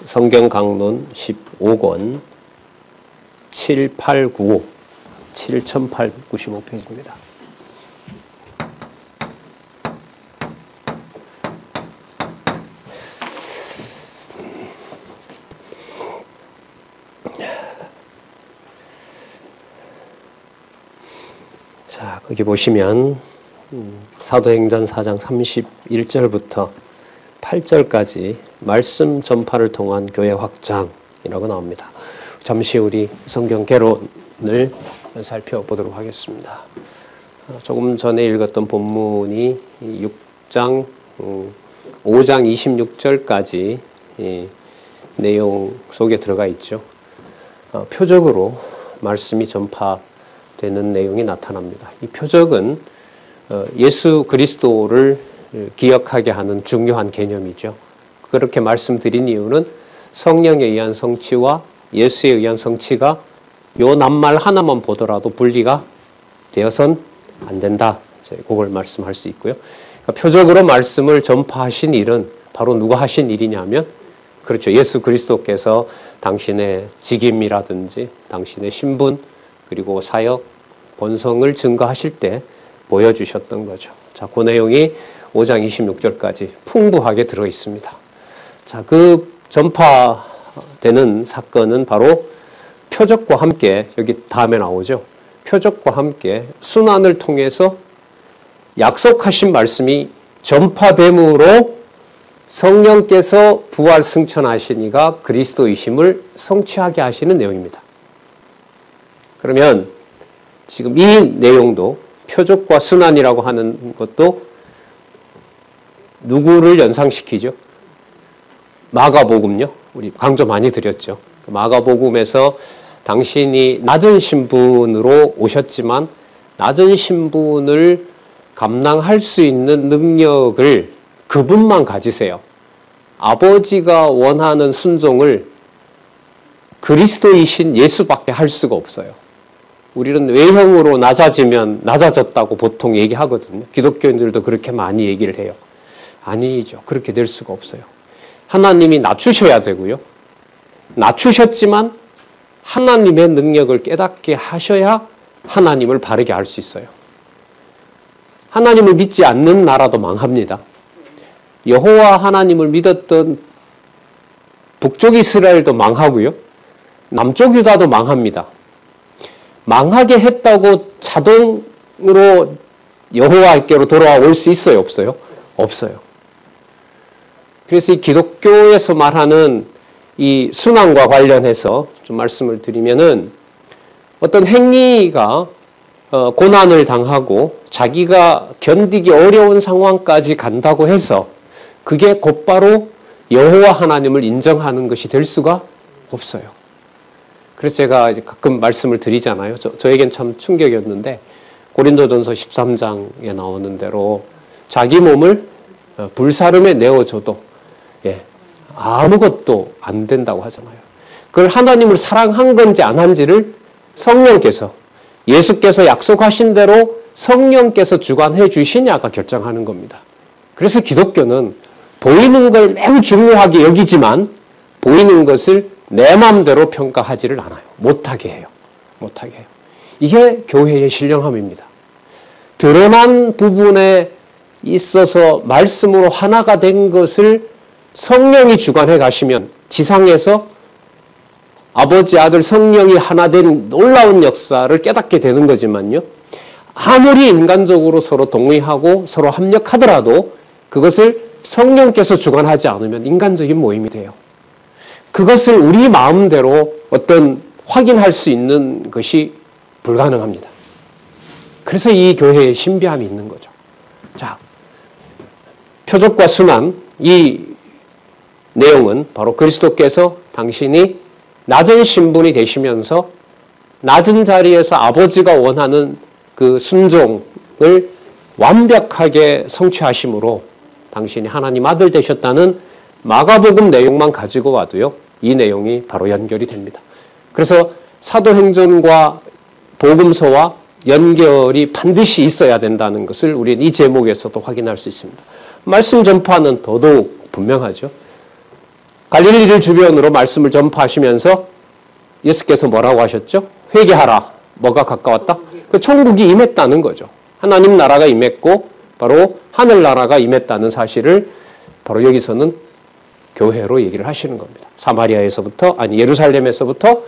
성경 강론 15권 7895 7895페이지입니다. 자, 거기 보시면 사도행전 4장 31절부터 8절까지 말씀 전파를 통한 교회 확장이라고 나옵니다. 잠시 우리 성경 개론을 살펴보도록 하겠습니다. 조금 전에 읽었던 본문이 5장 26절까지 내용 속에 들어가 있죠. 표적으로 말씀이 전파되는 내용이 나타납니다. 이 표적은 예수 그리스도를 기억하게 하는 중요한 개념이죠. 그렇게 말씀드린 이유는 성령에 의한 성취와 예수에 의한 성취가 요 낱말 하나만 보더라도 분리가 되어선 안 된다. 그걸 말씀할 수 있고요. 그러니까 표적으로 말씀을 전파하신 일은 바로 누가 하신 일이냐면, 그렇죠. 예수 그리스도께서 당신의 직임이라든지 당신의 신분 그리고 사역, 본성을 증거하실 때 보여주셨던 거죠. 자, 그 내용이 5장 26절까지 풍부하게 들어 있습니다. 자, 그 전파되는 사건은 바로 표적과 함께, 여기 다음에 나오죠. 표적과 함께 순환을 통해서 약속하신 말씀이 전파됨으로 성령께서 부활 승천하신 이가 그리스도이심을 성취하게 하시는 내용입니다. 그러면 지금 이 내용도 표적과 순환이라고 하는 것도 누구를 연상시키죠? 마가복음요. 우리 강조 많이 드렸죠. 마가복음에서 당신이 낮은 신분으로 오셨지만 낮은 신분을 감당할 수 있는 능력을 그분만 가지세요. 아버지가 원하는 순종을 그리스도이신 예수밖에 할 수가 없어요. 우리는 외형으로 낮아지면 낮아졌다고 보통 얘기하거든요. 기독교인들도 그렇게 많이 얘기를 해요. 아니죠. 그렇게 될 수가 없어요. 하나님이 낮추셔야 되고요. 낮추셨지만 하나님의 능력을 깨닫게 하셔야 하나님을 바르게 알 수 있어요. 하나님을 믿지 않는 나라도 망합니다. 여호와 하나님을 믿었던 북쪽 이스라엘도 망하고요. 남쪽 유다도 망합니다. 망하게 했다고 자동으로 여호와께로 돌아올 수 있어요? 없어요? 없어요. 그래서 이 기독교에서 말하는 이 순환과 관련해서 좀 말씀을 드리면은, 어떤 행위가 고난을 당하고 자기가 견디기 어려운 상황까지 간다고 해서 그게 곧바로 여호와 하나님을 인정하는 것이 될 수가 없어요. 그래서 제가 이제 가끔 말씀을 드리잖아요. 저에겐 참 충격이었는데, 고린도전서 13장에 나오는 대로 자기 몸을 불사름에 내어줘도 아무것도 안 된다고 하잖아요. 그걸 하나님을 사랑한 건지 안 한지를 성령께서, 예수께서 약속하신 대로 성령께서 주관해 주시냐가 결정하는 겁니다. 그래서 기독교는 보이는 걸 매우 중요하게 여기지만 보이는 것을 내 마음대로 평가하지를 않아요. 못하게 해요. 못하게 해요. 이게 교회의 신령함입니다. 드러난 부분에 있어서 말씀으로 하나가 된 것을 성령이 주관해 가시면 지상에서 아버지, 아들, 성령이 하나 된 놀라운 역사를 깨닫게 되는 거지만요. 아무리 인간적으로 서로 동의하고 서로 합력하더라도 그것을 성령께서 주관하지 않으면 인간적인 모임이 돼요. 그것을 우리 마음대로 어떤 확인할 수 있는 것이 불가능합니다. 그래서 이 교회에 신비함이 있는 거죠. 자, 표적과 순환, 이 내용은 바로 그리스도께서 당신이 낮은 신분이 되시면서 낮은 자리에서 아버지가 원하는 그 순종을 완벽하게 성취하심으로 당신이 하나님 아들 되셨다는 마가복음 내용만 가지고 와도요, 이 내용이 바로 연결이 됩니다. 그래서 사도행전과 복음서와 연결이 반드시 있어야 된다는 것을 우리는 이 제목에서도 확인할 수 있습니다. 말씀 전파는 더더욱 분명하죠. 갈릴리를 주변으로 말씀을 전파하시면서 예수께서 뭐라고 하셨죠? 회개하라. 뭐가 가까웠다? 그 천국이 임했다는 거죠. 하나님 나라가 임했고 바로 하늘나라가 임했다는 사실을 바로 여기서는 교회로 얘기를 하시는 겁니다. 사마리아에서부터 아니 예루살렘에서부터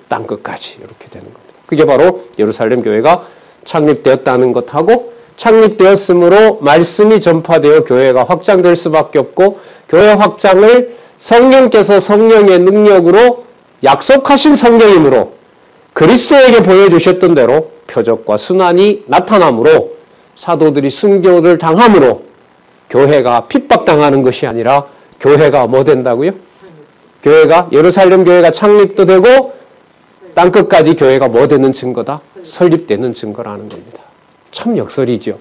땅끝까지 이렇게 되는 겁니다. 그게 바로 예루살렘 교회가 창립되었다는 것하고 창립되었으므로 말씀이 전파되어 교회가 확장될 수밖에 없고 교회 확장을 성령께서 성령의 능력으로 약속하신 성령이므로 그리스도에게 보여주셨던 대로 표적과 순환이 나타나므로 사도들이 순교를 당함으로 교회가 핍박당하는 것이 아니라 교회가 뭐 된다고요? 교회가 예루살렘 교회가 창립도 되고 땅끝까지 교회가 뭐 되는 증거다? 설립되는 증거라는 겁니다. 참 역설이죠.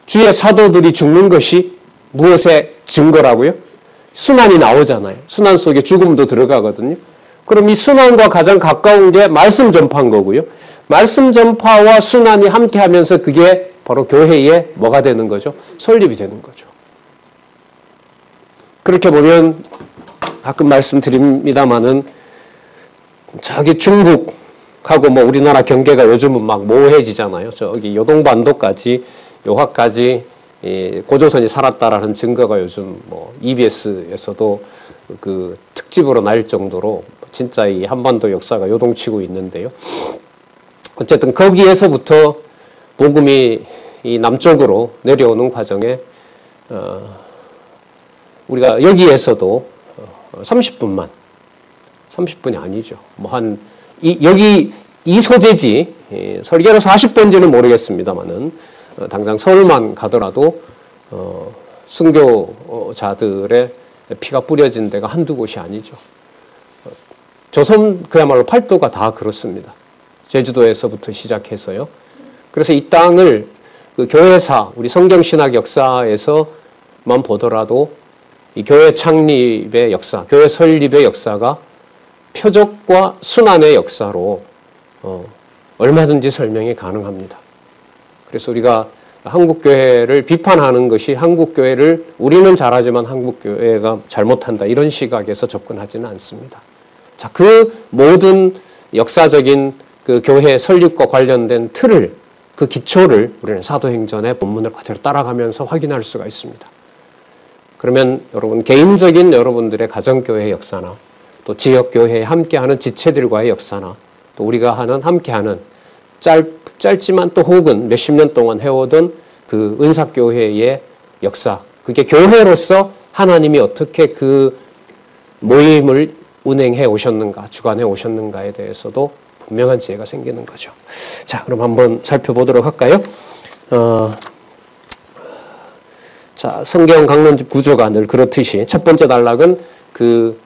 주의 사도들이 죽는 것이 무엇의 증거라고요? 순환이 나오잖아요. 순환 속에 죽음도 들어가거든요. 그럼 이 순환과 가장 가까운 게 말씀 전파인 거고요. 말씀 전파와 순환이 함께하면서 그게 바로 교회의 뭐가 되는 거죠? 설립이 되는 거죠. 그렇게 보면 가끔 말씀드립니다마는 저기 중국하고 뭐 우리나라 경계가 요즘은 막 모호해지잖아요. 저기 요동반도까지 요하까지 고조선이 살았다라는 증거가 요즘 뭐 EBS에서도 그 특집으로 날 정도로 진짜 이 한반도 역사가 요동치고 있는데요. 어쨌든 거기에서부터 복음이 이 남쪽으로 내려오는 과정에 우리가 여기에서도 30분이 아니죠. 뭐 여기 이 소재지 설계로 40번지는 모르겠습니다만은 당장 서울만 가더라도 순교자들의 피가 뿌려진 데가 한두 곳이 아니죠. 조선 그야말로 팔도가 다 그렇습니다. 제주도에서부터 시작해서요. 그래서 이 땅을 그 교회사, 우리 성경신학 역사에서만 보더라도 이 교회 창립의 역사, 교회 설립의 역사가 표적과 순환의 역사로 얼마든지 설명이 가능합니다. 그래서 우리가 한국교회를 비판하는 것이 한국교회를 우리는 잘하지만 한국교회가 잘못한다 이런 시각에서 접근하지는 않습니다. 자, 그 모든 역사적인 그 교회 설립과 관련된 틀을 그 기초를 우리는 사도행전의 본문을 그대로 따라가면서 확인할 수가 있습니다. 그러면 여러분 개인적인 여러분들의 가정교회 역사나 또 지역교회에 함께하는 지체들과의 역사나 또 우리가 함께하는 짧지만 또 혹은 몇십 년 동안 해오던 그 은사교회의 역사, 그게 교회로서 하나님이 어떻게 그 모임을 운행해 오셨는가, 주관해 오셨는가에 대해서도 분명한 지혜가 생기는 거죠. 자, 그럼 한번 살펴보도록 할까요? 자, 성경 강론집 구조가 늘 그렇듯이 첫 번째 단락은 그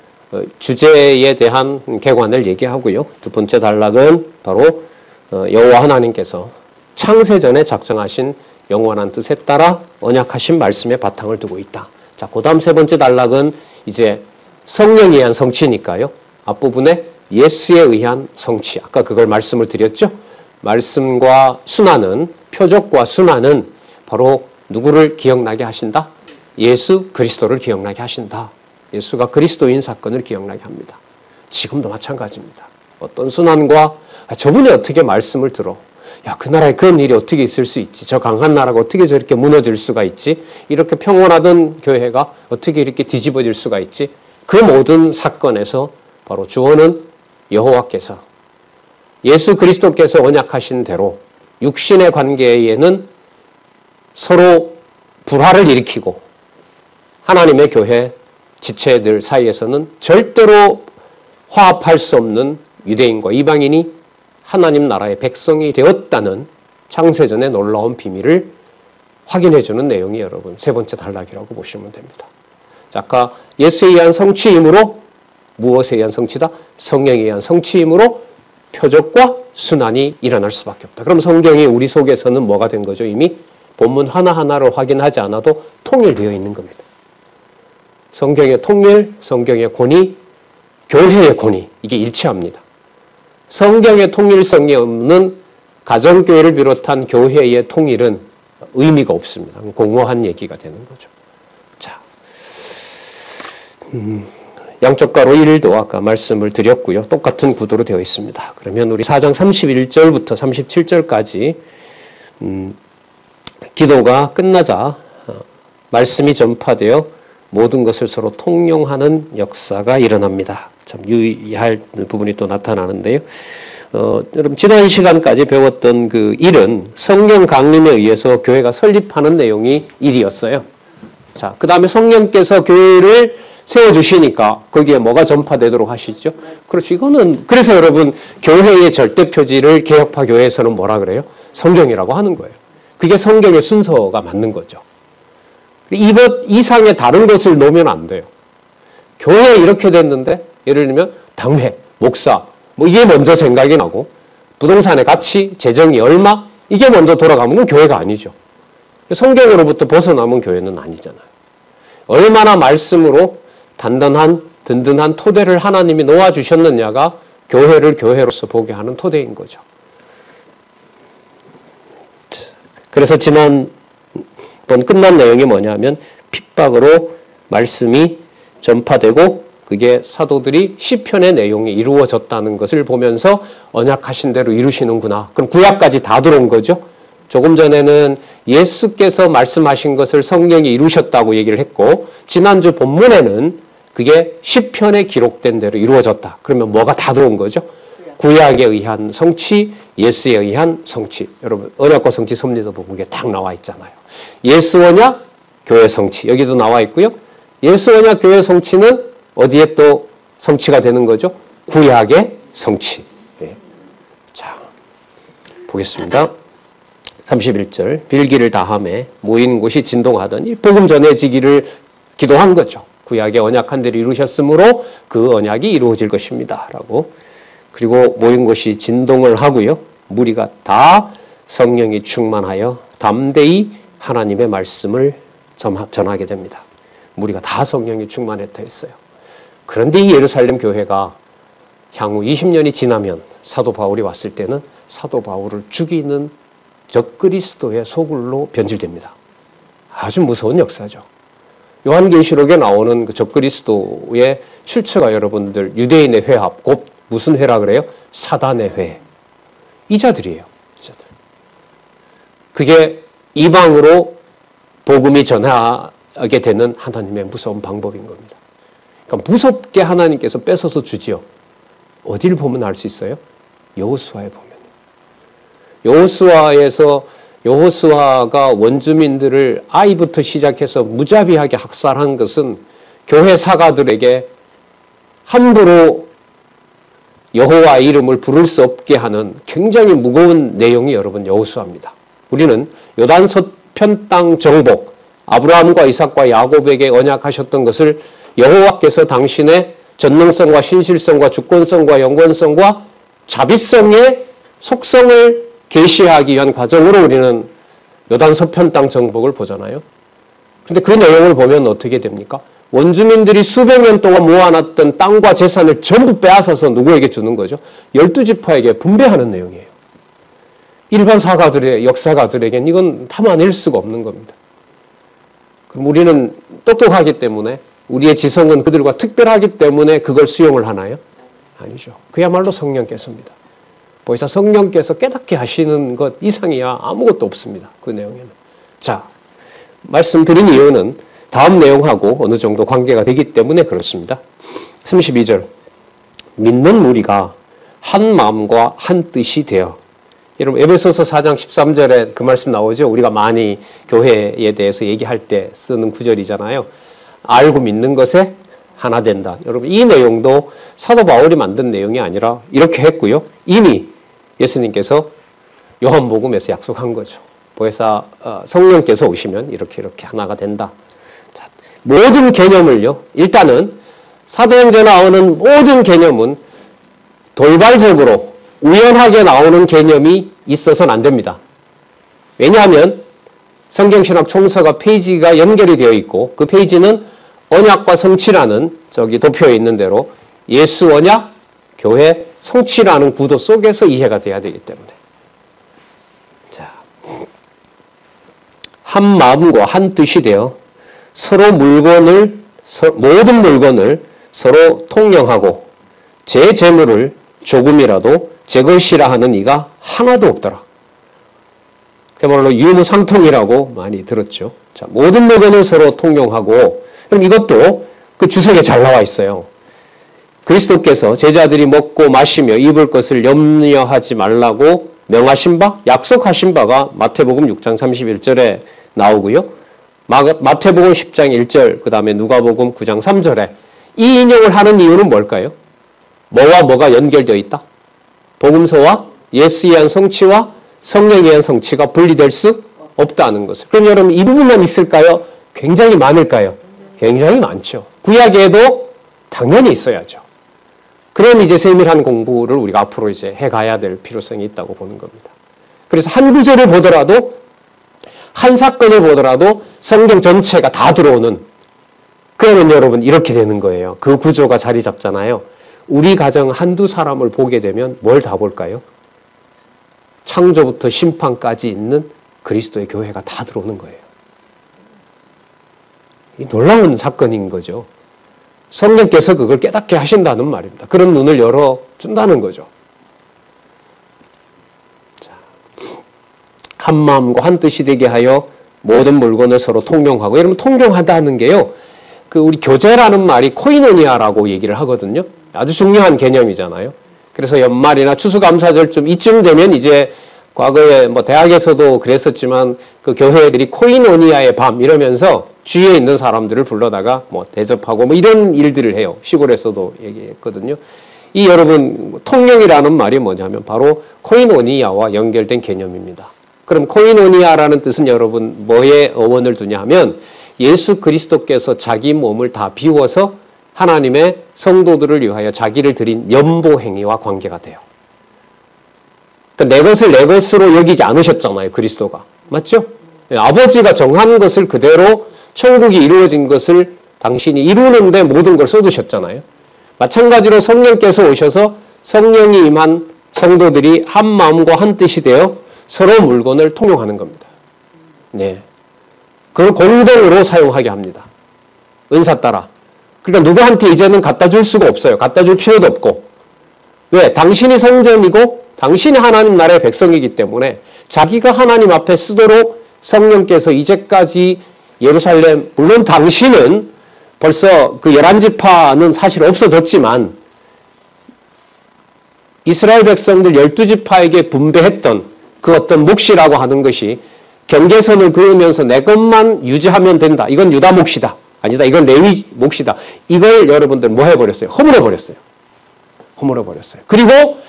주제에 대한 개관을 얘기하고요. 두 번째 단락은 바로 여호와 하나님께서 창세전에 작정하신 영원한 뜻에 따라 언약하신 말씀에 바탕을 두고 있다. 자, 그 다음 세 번째 단락은 이제 성령에 의한 성취니까요. 앞부분에 예수에 의한 성취. 아까 그걸 말씀을 드렸죠. 말씀과 순환은, 표적과 순환은 바로 누구를 기억나게 하신다? 예수 그리스도를 기억나게 하신다. 예수가 그리스도인 사건을 기억나게 합니다. 지금도 마찬가지입니다. 어떤 순환과 저분이 어떻게 말씀을 들어? 야, 그 나라에 그런 일이 어떻게 있을 수 있지? 저 강한 나라가 어떻게 저렇게 무너질 수가 있지? 이렇게 평온하던 교회가 어떻게 이렇게 뒤집어질 수가 있지? 그 모든 사건에서 바로 주어는 여호와께서 예수 그리스도께서 언약하신 대로 육신의 관계에는 서로 불화를 일으키고 하나님의 교회 지체들 사이에서는 절대로 화합할 수 없는 유대인과 이방인이 하나님 나라의 백성이 되었다는 창세전의 놀라운 비밀을 확인해 주는 내용이 여러분 세 번째 단락이라고 보시면 됩니다. 자, 아까 예수에 의한 성취이므로 무엇에 의한 성취다? 성령에 의한 성취이므로 표적과 순환이 일어날 수밖에 없다. 그럼 성경이 우리 속에서는 뭐가 된 거죠? 이미 본문 하나하나를 확인하지 않아도 통일되어 있는 겁니다. 성경의 통일, 성경의 권위, 교회의 권위, 이게 일치합니다. 성경의 통일성이 없는 가정교회를 비롯한 교회의 통일은 의미가 없습니다. 공허한 얘기가 되는 거죠. 자, 양쪽 가로 1도 아까 말씀을 드렸고요. 똑같은 구도로 되어 있습니다. 그러면 우리 4장 31절부터 37절까지 기도가 끝나자 말씀이 전파되어 모든 것을 서로 통용하는 역사가 일어납니다. 참 유의할 부분이 또 나타나는데요. 여러분 지난 시간까지 배웠던 그 일은 성령 강림에 의해서 교회가 설립하는 내용이 일이었어요. 자, 그 다음에 성령께서 교회를 세워주시니까 거기에 뭐가 전파되도록 하시죠? 그렇죠. 이거는 그래서 여러분 교회의 절대 표지를 개혁파 교회에서는 뭐라 그래요? 성경이라고 하는 거예요. 그게 성경의 순서가 맞는 거죠. 이것 이상의 다른 것을 놓으면 안 돼요. 교회에 이렇게 됐는데 예를 들면 당회, 목사 뭐 이게 먼저 생각이 나고 부동산의 가치, 재정이 얼마 이게 먼저 돌아가면 그건 교회가 아니죠. 성경으로부터 벗어나면 교회는 아니잖아요. 얼마나 말씀으로 단단한 든든한 토대를 하나님이 놓아주셨느냐가 교회를 교회로서 보게 하는 토대인 거죠. 그래서 지난번 끝난 내용이 뭐냐면 핍박으로 말씀이 전파되고 그게 사도들이 시편의 내용이 이루어졌다는 것을 보면서 언약하신 대로 이루시는구나. 그럼 구약까지 다 들어온 거죠. 조금 전에는 예수께서 말씀하신 것을 성령이 이루셨다고 얘기를 했고 지난주 본문에는 그게 시편에 기록된 대로 이루어졌다. 그러면 뭐가 다 들어온 거죠? 구약에 의한 성취, 예수에 의한 성취. 여러분 언약과 성취 섭리도 보면 그게 딱 나와 있잖아요. 예수 언약, 교회 성취. 여기도 나와 있고요. 예수 언약, 교회 성취는 어디에 또 성취가 되는 거죠? 구약의 성취. 네. 자, 보겠습니다. 31절 빌기를 다하매 모인 곳이 진동하더니 복음 전해지기를 기도한 거죠. 구약의 언약한 대로 이루셨으므로 그 언약이 이루어질 것입니다. 라고. 그리고 모인 곳이 진동을 하고요. 무리가 다 성령이 충만하여 담대히 하나님의 말씀을 전하게 됩니다. 무리가 다 성령이 충만했다 했어요. 그런데 이 예루살렘 교회가 향후 20년이 지나면 사도 바울이 왔을 때는 사도 바울을 죽이는 적그리스도의 소굴로 변질됩니다. 아주 무서운 역사죠. 요한계시록에 나오는 그 적그리스도의 출처가 여러분들 유대인의 회합, 곧 무슨 회라 그래요? 사단의 회. 이자들이에요. 이자들. 그게 이방으로 복음이 전하게 되는 하나님의 무서운 방법인 겁니다. 그러니까 무섭게 하나님께서 뺏어서 주지요. 어디를 보면 알 수 있어요? 여호수아에 보면. 여호수아가 원주민들을 아이부터 시작해서 무자비하게 학살한 것은 교회 사가들에게 함부로 여호와의 이름을 부를 수 없게 하는 굉장히 무거운 내용이 여러분 여호수아입니다. 우리는 요단 서편 땅 정복, 아브라함과 이삭과 야곱에게 언약하셨던 것을 여호와께서 당신의 전능성과 신실성과 주권성과 영권성과 자비성의 속성을 계시하기 위한 과정으로 우리는 요단 서편 땅 정복을 보잖아요. 그런데 그 내용을 보면 어떻게 됩니까? 원주민들이 수백 년 동안 모아놨던 땅과 재산을 전부 빼앗아서 누구에게 주는 거죠? 12지파에게 분배하는 내용이에요. 일반 사가들의 역사가들에겐 이건 담아낼 수가 없는 겁니다. 그럼 우리는 똑똑하기 때문에 우리의 지성은 그들과 특별하기 때문에 그걸 수용을 하나요? 아니죠. 그야말로 성령께서입니다. 보이사 성령께서 깨닫게 하시는 것 이상이야 아무것도 없습니다. 그 내용에는. 자, 말씀드린 이유는 다음 내용하고 어느 정도 관계가 되기 때문에 그렇습니다. 32절 믿는 무리가 한 마음과 한 뜻이 되어 여러분 에베소서 4장 13절에 그 말씀 나오죠. 우리가 많이 교회에 대해서 얘기할 때 쓰는 구절이잖아요. 알고 믿는 것에 하나 된다. 여러분 이 내용도 사도 바울이 만든 내용이 아니라 이렇게 했고요. 이미 예수님께서 요한복음에서 약속한 거죠. 보혜사 성령께서 오시면 이렇게 하나가 된다. 자, 모든 개념을요. 일단은 사도행전에 나오는 모든 개념은 돌발적으로 우연하게 나오는 개념이 있어서는 안 됩니다. 왜냐하면 성경신학 총서가 페이지가 연결이 되어 있고 그 페이지는 언약과 성취라는 저기 도표에 있는 대로 예수 언약, 교회, 성취라는 구도 속에서 이해가 돼야 되기 때문에. 자, 한 마음과 한 뜻이 되어 모든 물건을 서로 통령하고 제 재물을 조금이라도 제 것이라 하는 이가 하나도 없더라. 그야말로 유무상통이라고 많이 들었죠. 자, 모든 물건을 서로 통용하고, 그럼 이것도 그 주석에 잘 나와 있어요. 그리스도께서 제자들이 먹고 마시며 입을 것을 염려하지 말라고 명하신 바, 약속하신 바가 마태복음 6장 31절에 나오고요. 마태복음 10장 1절, 그 다음에 누가복음 9장 3절에 이 인용을 하는 이유는 뭘까요? 뭐와 뭐가 연결되어 있다? 복음서와 예수에 의한 성취와 성령에 의한 성취가 분리될 수 없다는 것을. 그럼 여러분 이 부분만 있을까요? 굉장히 많을까요? 굉장히 많죠. 구약에도 당연히 있어야죠. 그런 이제 세밀한 공부를 우리가 앞으로 이제 해가야 될 필요성이 있다고 보는 겁니다. 그래서 한 구절을 보더라도, 한 사건을 보더라도 성경 전체가 다 들어오는, 그러면 여러분 이렇게 되는 거예요. 그 구조가 자리 잡잖아요. 우리 가정 한두 사람을 보게 되면 뭘 다 볼까요? 창조부터 심판까지 있는 그리스도의 교회가 다 들어오는 거예요. 이 놀라운 사건인 거죠. 성령께서 그걸 깨닫게 하신다는 말입니다. 그런 눈을 열어준다는 거죠. 자, 한 마음과 한 뜻이 되게 하여 모든 물건을 서로 통용하고, 여러분 통용하다는 게요, 그 우리 교제라는 말이 코이노니아라고 얘기를 하거든요. 아주 중요한 개념이잖아요. 그래서 연말이나 추수감사절쯤 이쯤 되면 이제 과거에 뭐 대학에서도 그랬었지만 그 교회들이 코이노니아의 밤 이러면서 주위에 있는 사람들을 불러다가 뭐 대접하고 뭐 이런 일들을 해요. 시골에서도 얘기했거든요. 이 여러분 통용이라는 말이 뭐냐면 바로 코이노니아와 연결된 개념입니다. 그럼 코이노니아라는 뜻은 여러분 뭐에 어원을 두냐 하면 예수 그리스도께서 자기 몸을 다 비워서 하나님의 성도들을 위하여 자기를 드린 연보 행위와 관계가 돼요. 그러니까 내 것을 내 것으로 여기지 않으셨잖아요. 그리스도가. 맞죠? 아버지가 정한 것을 그대로 천국이 이루어진 것을 당신이 이루는데 모든 걸 쏟으셨잖아요. 마찬가지로 성령께서 오셔서 성령이 임한 성도들이 한 마음과 한 뜻이 되어 서로 물건을 통용하는 겁니다. 네. 그걸 공동으로 사용하게 합니다. 은사 따라. 그러니까 누구한테 이제는 갖다 줄 수가 없어요. 갖다 줄 필요도 없고. 왜? 당신이 성전이고 당신이 하나님 나라의 백성이기 때문에 자기가 하나님 앞에 쓰도록 성령께서 이제까지 예루살렘, 물론 당신은 벌써 그 11지파는 사실 없어졌지만 이스라엘 백성들 12지파에게 분배했던 그 어떤 몫이라고 하는 것이 경계선을 그으면서 내 것만 유지하면 된다. 이건 유다 몫이다. 아니다. 이건 레위 몫이다. 이걸 여러분들 뭐 해버렸어요? 허물어버렸어요. 허물어버렸어요. 그리고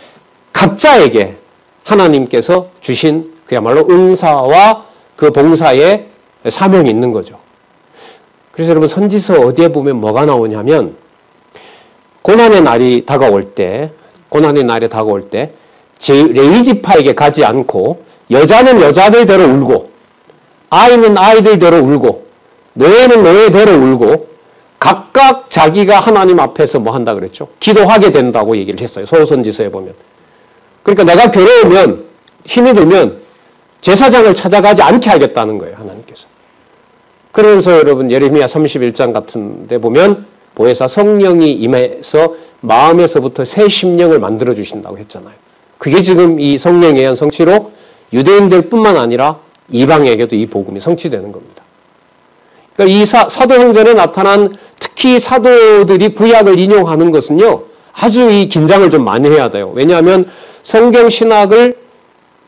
각자에게 하나님께서 주신 그야말로 은사와 그 봉사의 사명이 있는 거죠. 그래서 여러분 선지서 어디에 보면 뭐가 나오냐면 고난의 날이 다가올 때 레위 지파에게 가지 않고 여자는 여자들대로 울고 아이는 아이들대로 울고 노예는 노예대로 울고 각각 자기가 하나님 앞에서 뭐 한다 그랬죠? 기도하게 된다고 얘기를 했어요. 소선지서에 보면. 그러니까 내가 괴로우면 힘이 들면 제사장을 찾아가지 않게 하겠다는 거예요. 하나님께서. 그래서 여러분 예레미야 31장 같은 데 보면 보혜사 성령이 임해서 마음에서부터 새 심령을 만들어 주신다고 했잖아요. 그게 지금 이 성령에 의한 성취로 유대인들 뿐만 아니라 이방에게도 이 복음이 성취되는 겁니다. 그러니까 이 사도행전에 나타난 특히 사도들이 구약을 인용하는 것은요. 아주 이 긴장을 좀 많이 해야 돼요. 왜냐하면 성경 신학을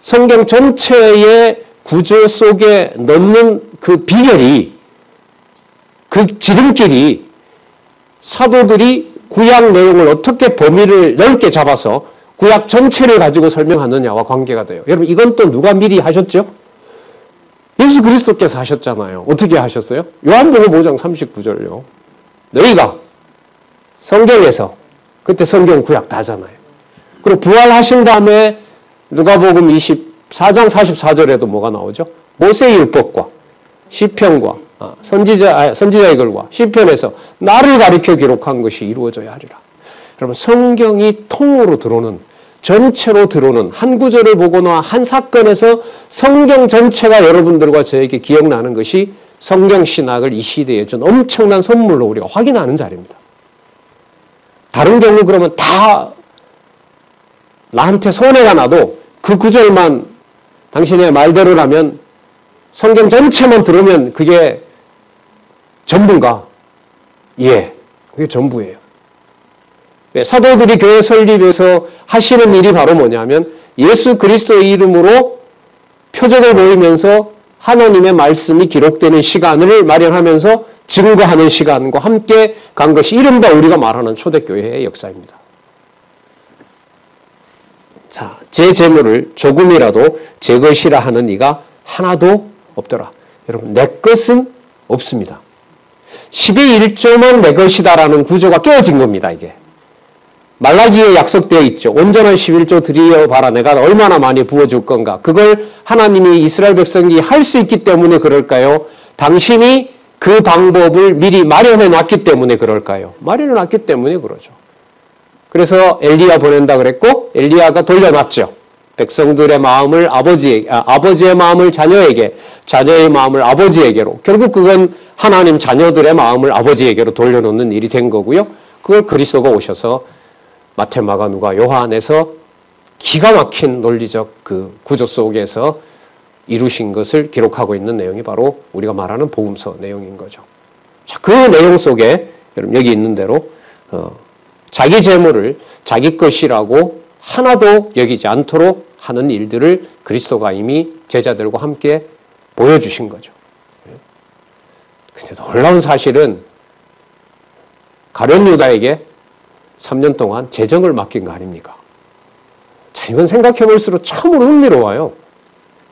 성경 전체의 구조 속에 넣는 그 비결이 그 지름길이 사도들이 구약 내용을 어떻게 범위를 넓게 잡아서 구약 전체를 가지고 설명하느냐와 관계가 돼요. 여러분 이건 또 누가 미리 하셨죠? 예수 그리스도께서 하셨잖아요. 어떻게 하셨어요? 요한복음 5장 39절요. 너희가 성경에서 그때 성경 구약 다잖아요. 그리고 부활하신 다음에 누가복음 24장 44절에도 뭐가 나오죠? 모세의 율법과 시편과 선지자의 글과 시편에서 나를 가리켜 기록한 것이 이루어져야 하리라. 여러분 성경이 통으로 들어오는 전체로 들어오는 한 구절을 보거나 한 사건에서 성경 전체가 여러분들과 저에게 기억나는 것이 성경 신학을 이 시대에 준 엄청난 선물로 우리가 확인하는 자리입니다. 다른 경우 그러면 다 나한테 손해가 나도 그 구절만 당신의 말대로라면 성경 전체만 들으면 그게 전부인가? 예, 그게 전부예요. 사도들이 교회 설립에서 하시는 일이 바로 뭐냐면 예수 그리스도의 이름으로 표적을 보이면서 하나님의 말씀이 기록되는 시간을 마련하면서 증거하는 시간과 함께 간 것이 이른바 우리가 말하는 초대교회의 역사입니다. 자, 제 재물을 조금이라도 제 것이라 하는 이가 하나도 없더라. 여러분, 내 것은 없습니다. 10의 1조만 내 것이다라는 구조가 깨어진 겁니다, 이게. 말라기에 약속되어 있죠. 온전한 11조 드리어봐라. 내가 얼마나 많이 부어줄 건가. 그걸 하나님이 이스라엘 백성이 할 수 있기 때문에 그럴까요? 당신이 그 방법을 미리 마련해 놨기 때문에 그럴까요? 마련해 놨기 때문에 그러죠. 그래서 엘리야 보낸다 그랬고 엘리야가 돌려놨죠. 백성들의 마음을 아버지의 마음을 자녀에게, 자녀의 마음을 아버지에게로. 결국 그건 하나님 자녀들의 마음을 아버지에게로 돌려놓는 일이 된 거고요. 그걸 그리스도가 오셔서 마태, 마가, 누가, 요한에서 기가 막힌 논리적 그 구조 속에서 이루신 것을 기록하고 있는 내용이 바로 우리가 말하는 복음서 내용인 거죠. 자, 그 내용 속에 여러분 여기 있는 대로 자기 재물을 자기 것이라고 하나도 여기지 않도록 하는 일들을 그리스도가 이미 제자들과 함께 보여주신 거죠. 근데 놀라운 사실은 가룟 유다에게 3년 동안 재정을 맡긴 거 아닙니까? 자, 이건 생각해 볼수록 참으로 흥미로워요.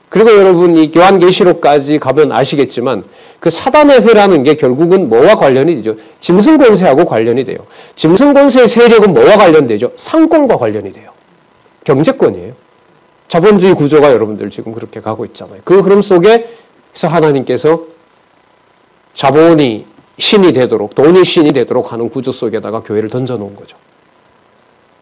그리고 여러분 이 요한계시록까지 가면 아시겠지만 그 사단의 회라는 게 결국은 뭐와 관련이 되죠? 짐승 권세하고 관련이 돼요. 짐승 권세의 세력은 뭐와 관련되죠? 상권과 관련이 돼요. 경제권이에요. 자본주의 구조가 여러분들 지금 그렇게 가고 있잖아요. 그 흐름 속에서 하나님께서 자본이 신이 되도록, 돈이 신이 되도록 하는 구조 속에다가 교회를 던져놓은 거죠.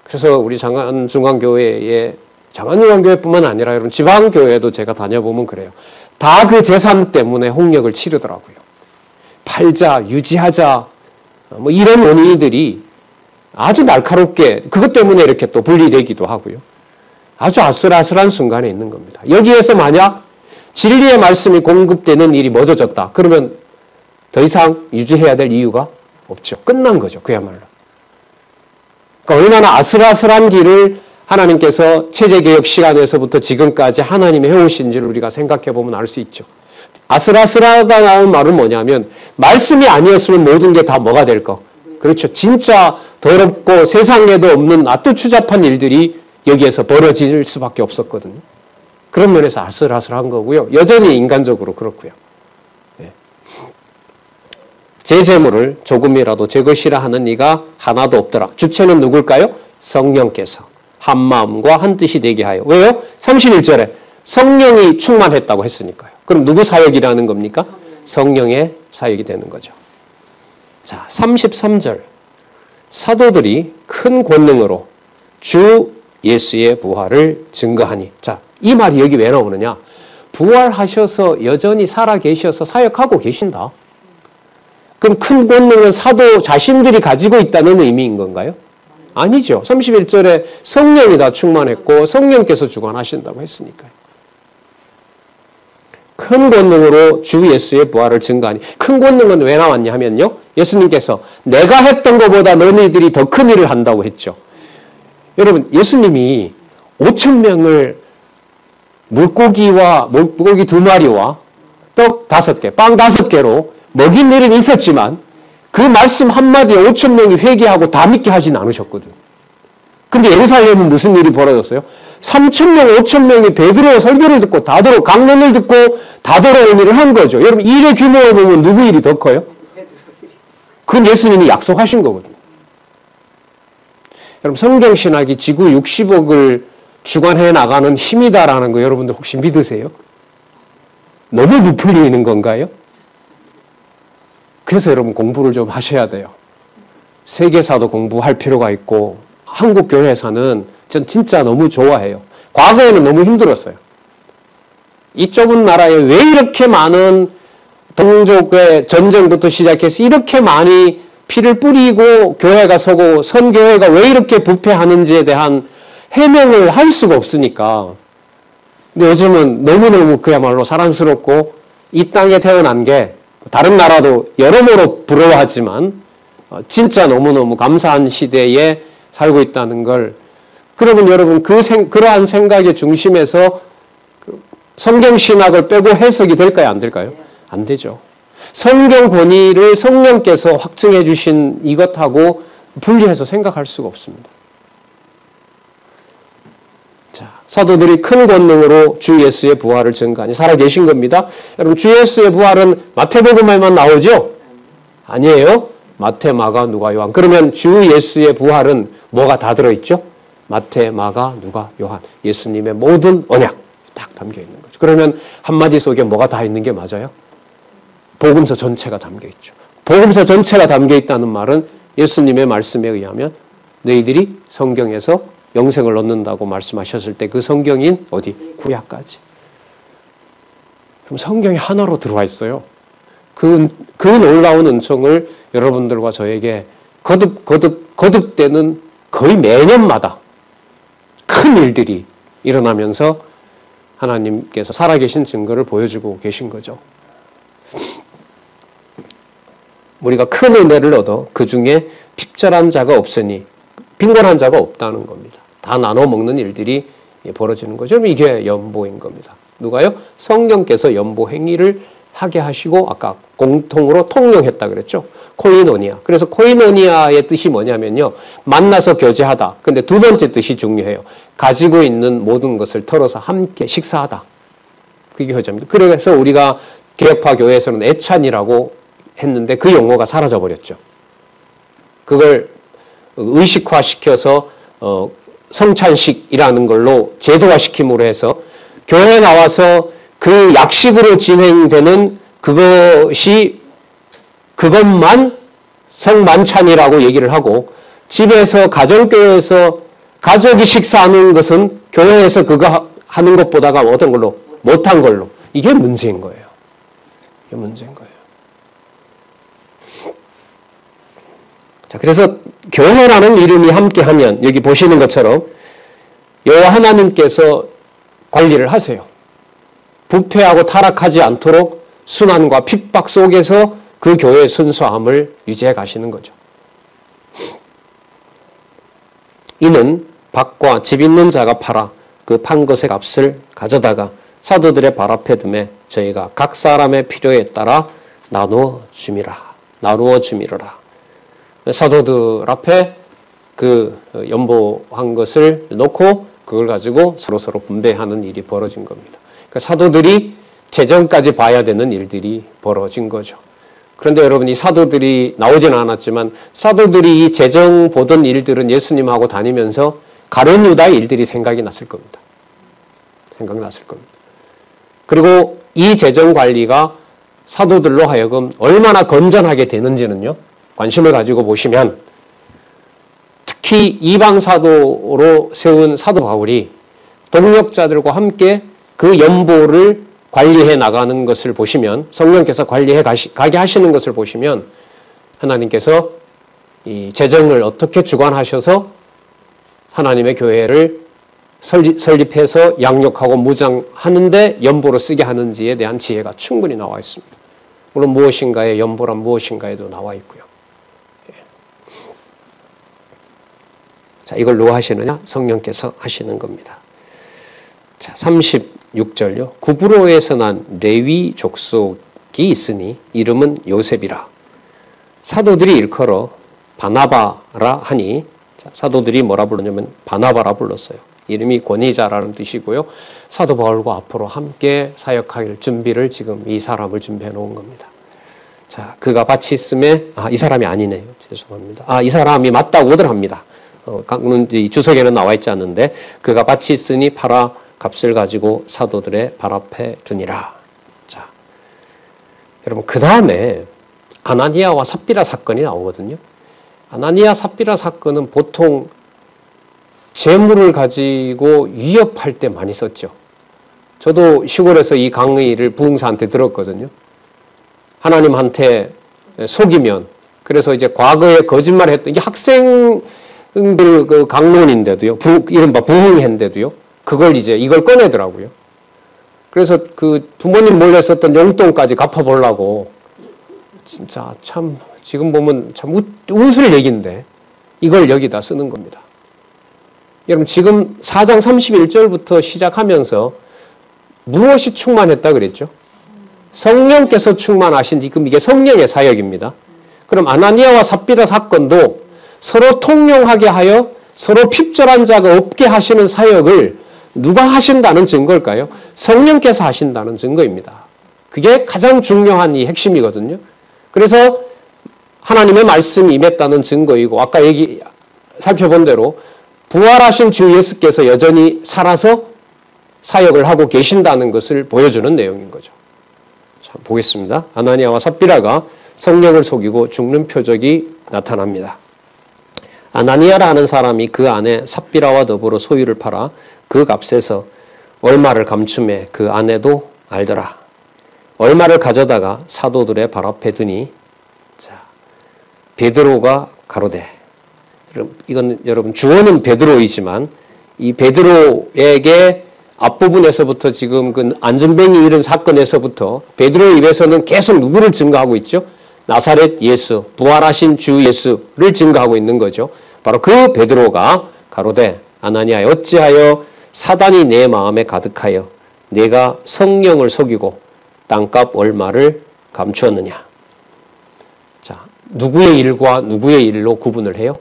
그래서 우리 장안중앙교회에 장안중앙교회뿐만 아니라 여러분 지방교회도 제가 다녀보면 그래요. 다 그 재산 때문에 홍역을 치르더라고요. 팔자, 유지하자, 뭐 이런 원인들이 아주 날카롭게 그것 때문에 이렇게 또 분리되기도 하고요. 아주 아슬아슬한 순간에 있는 겁니다. 여기에서 만약 진리의 말씀이 공급되는 일이 멎어졌다. 그러면 더 이상 유지해야 될 이유가 없죠. 끝난 거죠. 그야말로. 그러니까 얼마나 아슬아슬한 길을 하나님께서 체제개혁 시간에서부터 지금까지 하나님이 해오신지를 우리가 생각해 보면 알 수 있죠. 아슬아슬하다는 말은 뭐냐면 말씀이 아니었으면 모든 게 다 뭐가 될 거. 그렇죠. 진짜 더럽고 세상에도 없는 아주 추잡한 일들이 여기에서 벌어질 수밖에 없었거든요. 그런 면에서 아슬아슬한 거고요. 여전히 인간적으로 그렇고요. 네. 제 재물을 조금이라도 제 것이라 하는 이가 하나도 없더라. 주체는 누굴까요? 성령께서 한 마음과 한 뜻이 되게 하여. 왜요? 31절에 성령이 충만했다고 했으니까요. 그럼 누구 사역이라는 겁니까? 성령의 사역이 되는 거죠. 자, 33절. 사도들이 큰 권능으로 주 예수의 부활을 증거하니. 자, 이 말이 여기 왜 나오느냐? 부활하셔서 여전히 살아계셔서 사역하고 계신다. 그럼 큰 권능은 사도 자신들이 가지고 있다는 의미인 건가요? 아니죠. 31절에 성령이 다 충만했고 성령께서 주관하신다고 했으니까요. 큰 권능으로 주 예수의 부활을 증거하니. 큰 권능은 왜 나왔냐 하면요. 예수님께서 내가 했던 것보다 너희들이 더 큰 일을 한다고 했죠. 여러분 예수님이 5,000명을 물고기 2마리와 떡 5개, 빵 5개로 먹인 일은 있었지만 그 말씀 한마디에 5,000명이 회개하고 다 믿게 하진 않으셨거든. 근데 예루살렘은 무슨 일이 벌어졌어요? 3,000명, 5,000명이 베드로 설교를 듣고 다도록 강론을 듣고 다도로운 일을 한 거죠. 여러분 일의 규모를 보면 누구 일이 더 커요? 그건 예수님이 약속하신 거거든요. 여러분 성경신학이 지구 60억을 주관해 나가는 힘이다라는 거 여러분들 혹시 믿으세요? 너무 부풀리는 건가요? 그래서 여러분 공부를 좀 하셔야 돼요. 세계사도 공부할 필요가 있고 한국 교회사는 전 진짜 너무 좋아해요. 과거에는 너무 힘들었어요. 이 좁은 나라에 왜 이렇게 많은 동족의 전쟁부터 시작해서 이렇게 많이 피를 뿌리고 교회가 서고 선교회가 왜 이렇게 부패하는지에 대한 해명을 할 수가 없으니까. 근데 요즘은 너무너무 그야말로 사랑스럽고 이 땅에 태어난 게 다른 나라도 여러모로 부러워하지만 진짜 너무너무 감사한 시대에 살고 있다는 걸, 그러면 여러분 그러한 생각의 중심에서 성경 신학을 빼고 해석이 될까요? 안 될까요? 안 되죠. 성경 권위를 성령께서 확증해 주신 이것하고 분리해서 생각할 수가 없습니다. 자, 사도들이 큰 권능으로 주 예수의 부활을 증거하니 살아계신 겁니다. 여러분, 주 예수의 부활은 마태복음에만 나오죠? 아니에요. 마태, 마가, 누가, 요한. 그러면 주 예수의 부활은 뭐가 다 들어있죠? 마태, 마가, 누가, 요한. 예수님의 모든 언약 딱 담겨 있는 거죠. 그러면 한마디 속에 뭐가 다 있는 게 맞아요? 복음서 전체가 담겨 있죠. 복음서 전체가 담겨 있다는 말은 예수님의 말씀에 의하면 너희들이 성경에서 영생을 얻는다고 말씀하셨을 때 그 성경인 어디? 구약까지. 그럼 성경이 하나로 들어와 있어요. 그 놀라운 은총을 여러분들과 저에게 거듭되는 거의 매년마다 큰 일들이 일어나면서 하나님께서 살아계신 증거를 보여주고 계신 거죠. 우리가 큰 은혜를 얻어 그 중에 핍절한 자가 없으니 빈곤한 자가 없다는 겁니다. 다 나눠 먹는 일들이 벌어지는 거죠. 이게 연보인 겁니다. 누가요? 성령께서 연보 행위를 하게 하시고 아까 공통으로 통용했다 그랬죠. 코이노니아. 그래서 코이노니아의 뜻이 뭐냐면요. 만나서 교제하다. 근데 두 번째 뜻이 중요해요. 가지고 있는 모든 것을 털어서 함께 식사하다. 그게 효자입니다. 그래서 우리가 개혁파 교회에서는 애찬이라고 했는데 그 용어가 사라져버렸죠. 그걸 의식화시켜서 성찬식이라는 걸로 제도화시킴으로 해서 교회에 나와서 그 약식으로 진행되는 그것만 성만찬이라고 얘기를 하고 집에서 가정교회에서 가족이 식사하는 것은 교회에서 그거 하는 것보다가 어떤 걸로? 못한 걸로. 이게 문제인 거예요. 이게 문제인 거예요. 자, 그래서 교회라는 이름이 함께하면 여기 보시는 것처럼 여호와 하나님께서 관리를 하세요. 부패하고 타락하지 않도록 순환과 핍박 속에서 그 교회의 순수함을 유지해 가시는 거죠. 이는 밭과 집 있는 자가 팔아 그 판 것의 값을 가져다가 사도들의 발 앞에 두매 저희가 각 사람의 필요에 따라 나누어 주미러라. 사도들 앞에 그 연보한 것을 놓고 그걸 가지고 서로 분배하는 일이 벌어진 겁니다. 그러니까 사도들이 재정까지 봐야 되는 일들이 벌어진 거죠. 그런데 여러분, 이 사도들이 나오지는 않았지만 사도들이 이 재정 보던 일들은 예수님하고 다니면서 가룟 유다의 일들이 생각이 났을 겁니다. 생각났을 겁니다. 그리고 이 재정 관리가 사도들로 하여금 얼마나 건전하게 되는지는요, 관심을 가지고 보시면 특히 이방 사도로 세운 사도 바울이 동역자들과 함께 그 연보를 관리해 나가는 것을 보시면, 성령께서 관리해 가게 하시는 것을 보시면 하나님께서 이 재정을 어떻게 주관하셔서 하나님의 교회를 설립해서 양육하고 무장하는데 연보로 쓰게 하는지에 대한 지혜가 충분히 나와 있습니다. 물론 무엇인가의 연보란 무엇인가에도 나와 있고요. 자, 이걸 누가 하시느냐? 성령께서 하시는 겁니다. 자, 36절요. 구브로에서 난 레위 족속이 있으니 이름은 요셉이라. 사도들이 일컬어 바나바라 하니, 자, 사도들이 뭐라 불렀냐면 바나바라 불렀어요. 이름이 권위자라는 뜻이고요. 사도 바울과 앞으로 함께 사역할 준비를 지금 이 사람을 준비해 놓은 겁니다. 자, 그가 같이 있음에, 이 사람이 아니네요. 죄송합니다. 이 사람이 맞다고들 합니다. 이 주석에는 나와 있지 않는데, 그가 같이 있으니 팔아 값을 가지고 사도들의 발 앞에 두니라. 자, 여러분, 그 다음에 아나니아와 삽비라 사건이 나오거든요. 아나니아 삽비라 사건은 보통 재물을 가지고 위협할 때 많이 썼죠. 저도 시골에서 이 강의를 부흥사한테 들었거든요. 하나님한테 속이면 그래서 이제 과거에 거짓말을 했던, 이게 학생들 그 강론인데도요, 이른바 부흥회인데도요, 이걸 꺼내더라고요. 그래서 그 부모님 몰래 썼던 용돈까지 갚아보려고, 진짜 참, 지금 보면 참 웃을 얘기인데, 이걸 여기다 쓰는 겁니다. 여러분, 지금 4장 31절부터 시작하면서 무엇이 충만했다 그랬죠? 성령께서 충만하신, 지금 이게 성령의 사역입니다. 그럼 아나니아와 삽비라 사건도 서로 통용하게 하여 서로 핍절한 자가 없게 하시는 사역을 누가 하신다는 증거일까요? 성령께서 하신다는 증거입니다. 그게 가장 중요한 이 핵심이거든요. 그래서 하나님의 말씀이 임했다는 증거이고, 아까 살펴본 대로 부활하신 주 예수께서 여전히 살아서 사역을 하고 계신다는 것을 보여주는 내용인 거죠. 자, 보겠습니다. 아나니아와 삽비라가 성령을 속이고 죽는 표적이 나타납니다. 아나니아라는 사람이 그 안에 삽비라와 더불어 소유를 팔아 그 값에서 얼마를 감춤해 그 아내도 알더라. 얼마를 가져다가 사도들의 발 앞에 두니, 자, 베드로가 가로되, 이건 여러분 주어는 베드로이지만 이 베드로에게 앞부분에서부터 지금 그 안전뱅이 이런 사건에서부터 베드로의 입에서는 계속 누구를 증거하고 있죠? 나사렛 예수, 부활하신 주 예수를 증거하고 있는 거죠. 바로 그 베드로가 가로되 아나니아 어찌하여 사단이 내 마음에 가득하여 내가 성령을 속이고 땅값 얼마를 감추었느냐. 자, 누구의 일과 누구의 일로 구분을 해요?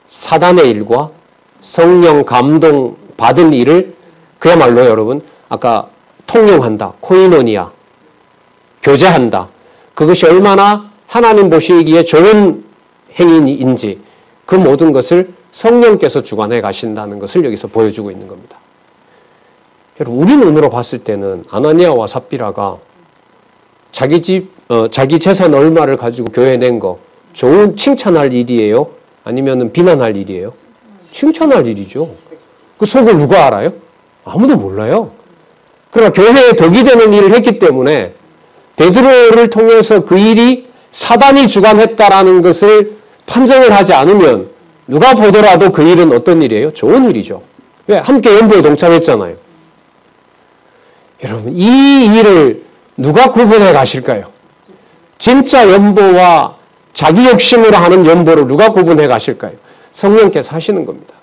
사단의 일과 성령 감동 받은 일을 그야말로 여러분 아까 통용한다, 코이노니아, 교제한다. 그것이 얼마나 하나님 보시기에 좋은 행위인지 그 모든 것을 성령께서 주관해 가신다는 것을 여기서 보여주고 있는 겁니다. 여러분, 우리 눈으로 봤을 때는 아나니아와 삽비라가 자기 재산 얼마를 가지고 교회 낸 거 좋은 칭찬할 일이에요? 아니면 비난할 일이에요? 칭찬할 일이죠. 그 속을 누가 알아요? 아무도 몰라요. 그러나 교회에 덕이 되는 일을 했기 때문에 베드로를 통해서 그 일이 사단이 주관했다라는 것을 판정을 하지 않으면 누가 보더라도 그 일은 어떤 일이에요? 좋은 일이죠. 왜? 함께 연보에 동참했잖아요. 여러분, 이 일을 누가 구분해 가실까요? 진짜 연보와 자기 욕심으로 하는 연보를 누가 구분해 가실까요? 성령께서 하시는 겁니다.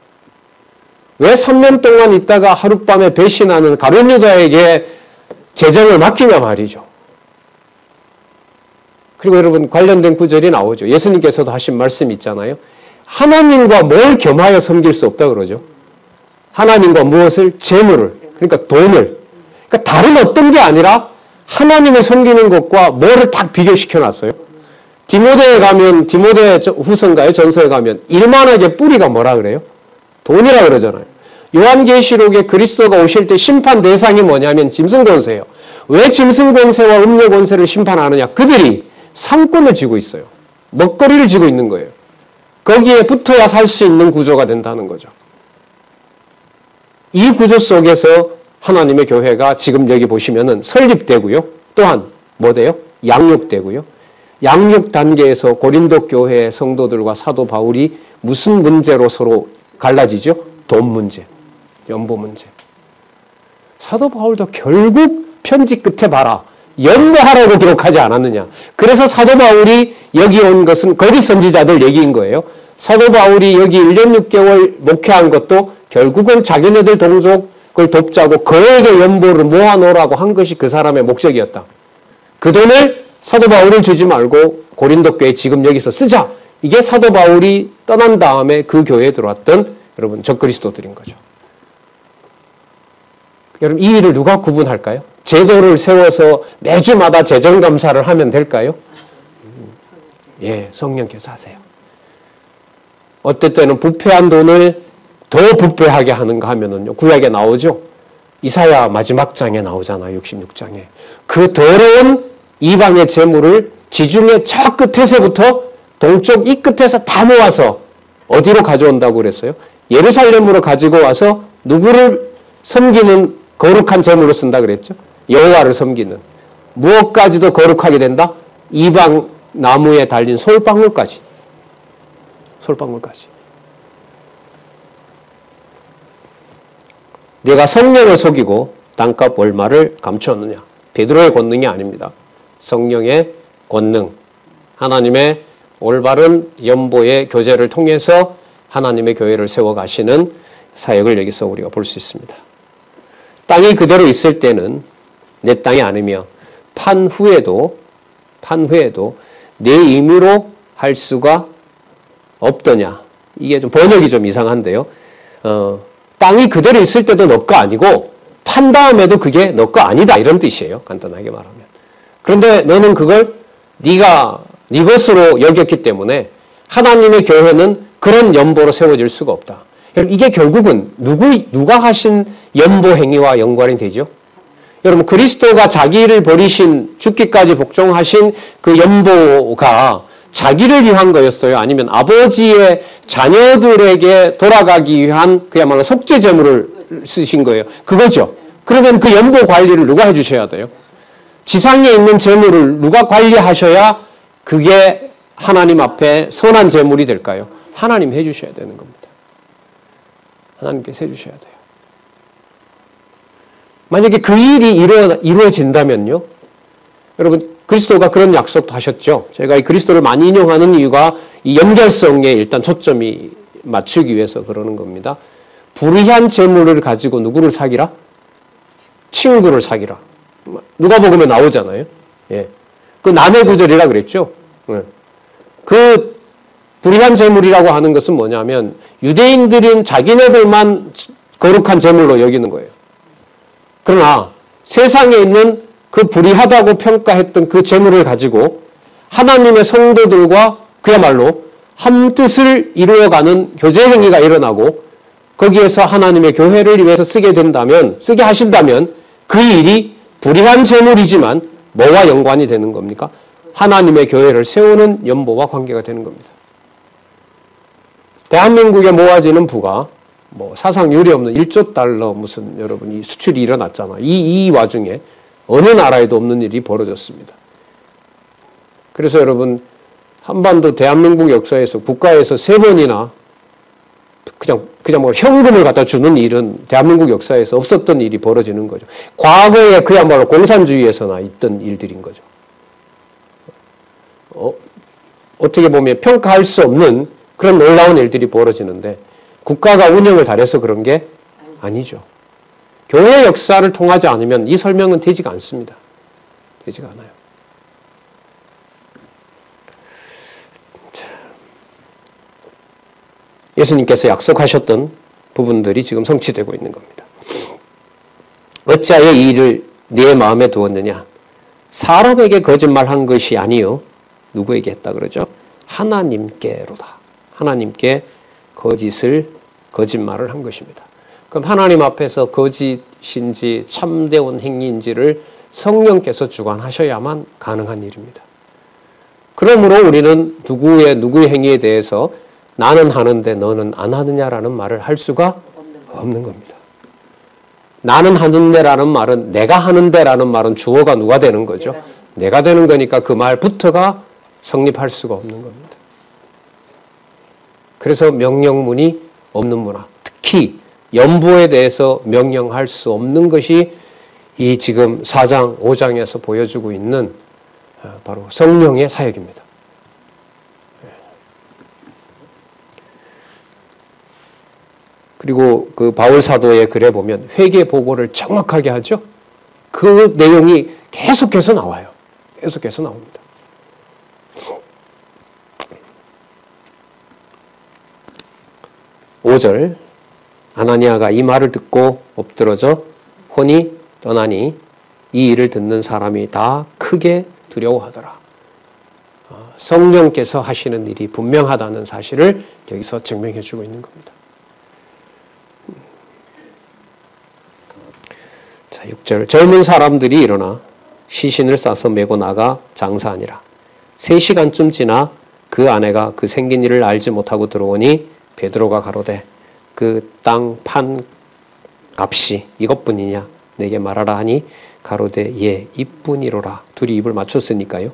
왜 3년 동안 있다가 하룻밤에 배신하는 가룟 유다에게 재정을 맡기냐 말이죠. 그리고 여러분 관련된 구절이 나오죠. 예수님께서도 하신 말씀 있잖아요. 하나님과 뭘 겸하여 섬길 수 없다 그러죠. 하나님과 무엇을? 재물을, 그러니까 돈을. 그러니까 다른 어떤 게 아니라 하나님을 섬기는 것과 뭐를 딱 비교시켜 놨어요. 디모데에 가면, 디모데 후서인가요? 전서에 가면 일만하게 뿌리가 뭐라 그래요? 돈이라 그러잖아요. 요한계시록에 그리스도가 오실 때 심판 대상이 뭐냐면 짐승권세예요. 왜 짐승권세와 음녀권세를 심판하느냐? 그들이 상권을 쥐고 있어요. 먹거리를 쥐고 있는 거예요. 거기에 붙어야 살 수 있는 구조가 된다는 거죠. 이 구조 속에서 하나님의 교회가 지금 여기 보시면은 설립되고요. 또한 뭐 돼요? 양육되고요. 양육 단계에서 고린도 교회 성도들과 사도 바울이 무슨 문제로 서로 갈라지죠? 돈 문제, 연보 문제. 사도 바울도 결국 편지 끝에 봐라. 연보하라고 기록하지 않았느냐. 그래서 사도 바울이 여기 온 것은 거짓 선지자들 얘기인 거예요. 사도 바울이 여기 1년 6개월 목회한 것도 결국은 자기네들 동족을 돕자고 그에게 연보를 모아놓으라고 한 것이 그 사람의 목적이었다. 그 돈을 사도 바울은 주지 말고 고린도 교회 지금 여기서 쓰자. 이게 사도 바울이 떠난 다음에 그 교회에 들어왔던 여러분 적그리스도들인 거죠. 여러분 이 일을 누가 구분할까요? 제도를 세워서 매주마다 재정감사를 하면 될까요? 예, 성령께서 하세요. 어떨 때는 부패한 돈을 더 부패하게 하는가 하면은요, 구약에 나오죠. 이사야 마지막 장에 나오잖아요. 66장에. 그 더러운 이방의 재물을 지중해 저 끝에서부터 동쪽 이 끝에서 다 모아서 어디로 가져온다고 그랬어요? 예루살렘으로 가지고 와서 누구를 섬기는 거룩한 제물로 쓴다 그랬죠? 여호와를 섬기는. 무엇까지도 거룩하게 된다? 이방의 나무에 달린 솔방울까지. 내가 성령을 속이고 땅값 얼마를 감추었느냐. 베드로의 권능이 아닙니다. 성령의 권능. 하나님의 올바른 연보의 교제를 통해서 하나님의 교회를 세워가시는 사역을 여기서 우리가 볼 수 있습니다. 땅이 그대로 있을 때는 내 땅이 아니며 판 후에도 내 임의로 할 수가 없더냐. 이게 좀 번역이 좀 이상한데요. 땅이 그대로 있을 때도 너 거 아니고 판 다음에도 그게 너 거 아니다 이런 뜻이에요. 간단하게 말하면. 그런데 너는 그걸 네가 네 것으로 여겼기 때문에 하나님의 교회는 그런 연보로 세워질 수가 없다. 여러분 이게 결국은 누가 하신 연보 행위와 연관이 되죠? 여러분 그리스도가 자기를 버리신 죽기까지 복종하신 그 연보가 자기를 위한 거였어요? 아니면 아버지의 자녀들에게 돌아가기 위한 그야말로 속죄 제물을 쓰신 거예요? 그거죠. 그러면 그 연보 관리를 누가 해주셔야 돼요? 지상에 있는 제물을 누가 관리하셔야 그게 하나님 앞에 선한 제물이 될까요? 하나님 해주셔야 되는 겁니다. 하나님께서 해주셔야 돼요. 만약에 그 일이 이루어진다면요. 여러분 그리스도가 그런 약속도 하셨죠. 제가 이 그리스도를 많이 인용하는 이유가 이 연결성에 일단 초점이 맞추기 위해서 그러는 겁니다. 불의한 재물을 가지고 누구를 사기라? 친구를 사기라. 누가복음에 나오잖아요. 예. 그 남의 구절이라 그랬죠. 예. 그 불의한 재물이라고 하는 것은 뭐냐면 유대인들은 자기네들만 거룩한 재물로 여기는 거예요. 그러나 세상에 있는 그 불의하다고 평가했던 그 재물을 가지고 하나님의 성도들과 그야말로 한 뜻을 이루어가는 교제 행위가 일어나고 거기에서 하나님의 교회를 위해서 쓰게 하신다면 그 일이 불의한 재물이지만 뭐와 연관이 되는 겁니까? 하나님의 교회를 세우는 연보와 관계가 되는 겁니다. 대한민국에 모아지는 부가 사상 유례 없는 1조 달러 무슨 여러분이 수출이 일어났잖아. 이 와중에 어느 나라에도 없는 일이 벌어졌습니다. 그래서 여러분 한반도 대한민국 역사에서 국가에서 3번이나 그냥 현금을 갖다 주는 일은 대한민국 역사에서 없었던 일이 벌어지는 거죠. 과거에 그야말로 공산주의에서나 있던 일들인 거죠. 어떻게 보면 평가할 수 없는 그런 놀라운 일들이 벌어지는데 국가가 운영을 잘해서 그런 게 아니죠. 교회 역사를 통하지 않으면 이 설명은 되지가 않습니다. 되지가 않아요. 예수님께서 약속하셨던 부분들이 지금 성취되고 있는 겁니다. 어찌하여 이 일을 네 마음에 두었느냐? 사람에게 거짓말한 것이 아니요. 누구에게 했다 그러죠? 하나님께로다. 하나님께 거짓말을 한 것입니다. 그럼 하나님 앞에서 거짓인지 참되온 행위인지를 성령께서 주관하셔야만 가능한 일입니다. 그러므로 우리는 누구의 행위에 대해서 나는 하는데 너는 안 하느냐라는 말을 할 수가 없는 겁니다. 나는 하는데라는 말은 내가 하는데라는 말은 주어가 누가 되는 거죠? 내가 되는 거니까 그 말부터가 성립할 수가 없는 겁니다. 그래서 명령문이 없는 문화, 특히 연보에 대해서 명령할 수 없는 것이 이 지금 4장, 5장에서 보여주고 있는 바로 성령의 사역입니다. 그리고 그 바울 사도의 글에 보면 회개 보고를 정확하게 하죠. 그 내용이 계속해서 나와요. 계속해서 나옵니다. (5절) 아나니아가 이 말을 듣고 엎드러져 혼이 떠나니 이 일을 듣는 사람이 다 크게 두려워하더라. 성령께서 하시는 일이 분명하다는 사실을 여기서 증명해 주고 있는 겁니다. 자, 6절 젊은 사람들이 일어나 시신을 싸서 메고 나가 장사하니라. 3시간쯤 지나 그 아내가 그 생긴 일을 알지 못하고 들어오니 베드로가 가로되 그 땅 판 값이 이것뿐이냐 내게 말하라 하니 가로되 예 이뿐이로라. 둘이 입을 맞췄으니까요.